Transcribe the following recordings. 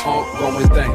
ongoing thing.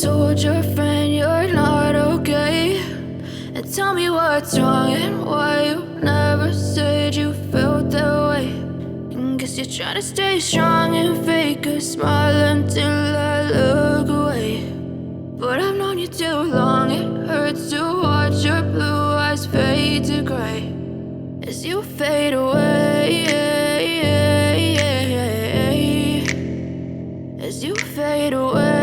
told your friend you're not okay, and tell me what's wrong and why you never said you felt that way. And guess you're trying to stay strong and fake a smile until I look away. But I've known you too long, it hurts to watch your blue eyes fade to gray as you fade away, as you fade away.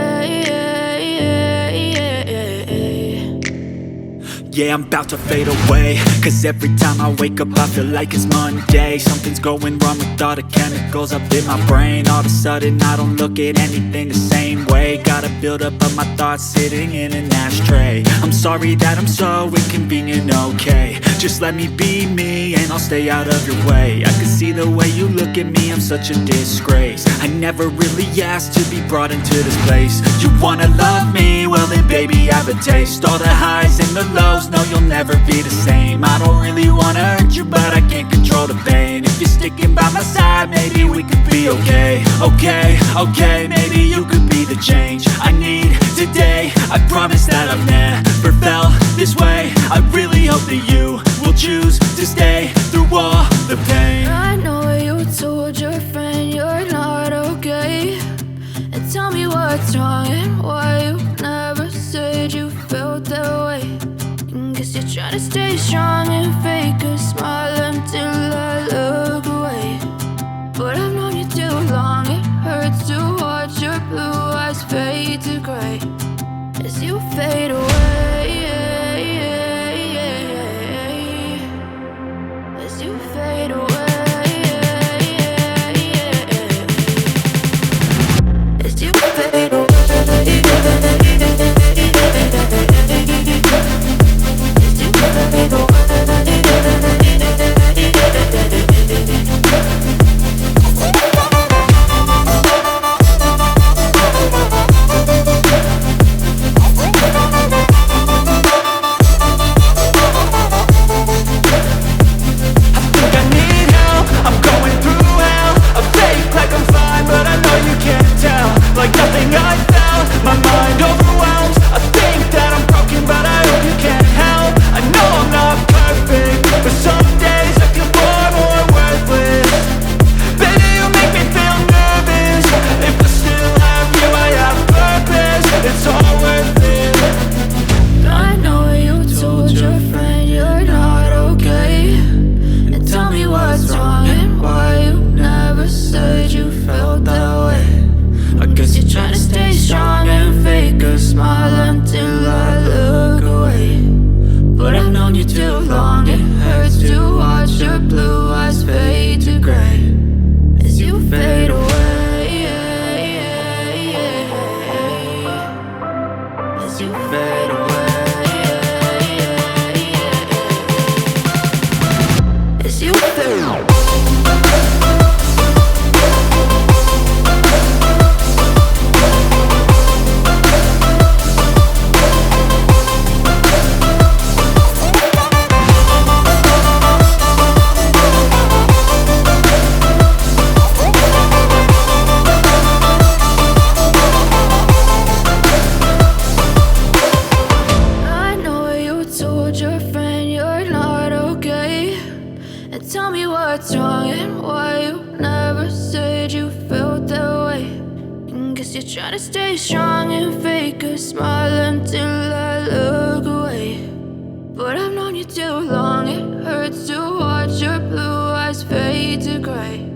Yeah, I'm about to fade away, cause every time I wake up I feel like it's Monday. Something's going wrong with all the chemicals up in my brain. All of a sudden I don't look at anything the same way. Gotta build up of my thoughts sitting in an ashtray. I'm sorry that I'm so inconvenient, okay. Just let me be me and I'll stay out of your way. I can see the way you look at me, I'm such a disgrace. I never really asked to be brought into this place. You wanna love me? Well then baby I have a taste. All the highs and the lows, no you'll never be the same. I don't really wanna hurt you but I can't control the pain. If you're sticking by my side maybe we could be okay. Okay, maybe you could be the change I need today. I promise that I've never felt this way. I really hope that you will choose to stay through all the pain. I know you told your friend you're not okay, and tell me what's wrong and why you never said you felt that way. And guess you're trying to stay strong and fake a smile until I look away. But I've known you too long, it hurts to watch your blue eyes fade to gray as you fade away, as you fade away, as you fade away. tell me what's wrong and why you never said you felt that way. And guess you're trying to stay strong and fake a smile until I look away. But I've known you too long, it hurts to watch your blue eyes fade to gray.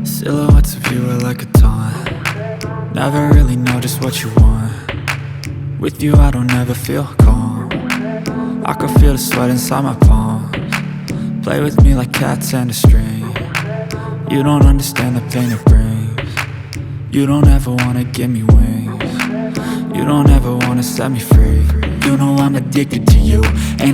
Silhouettes of you are like a taunt. Never really know just what you want. With you I don't ever feel calm. I can feel the sweat inside my palms. Play with me like cats and a string. You don't understand the pain it brings. You don't ever wanna give me wings. You don't ever wanna set me free. You know I'm addicted to you, and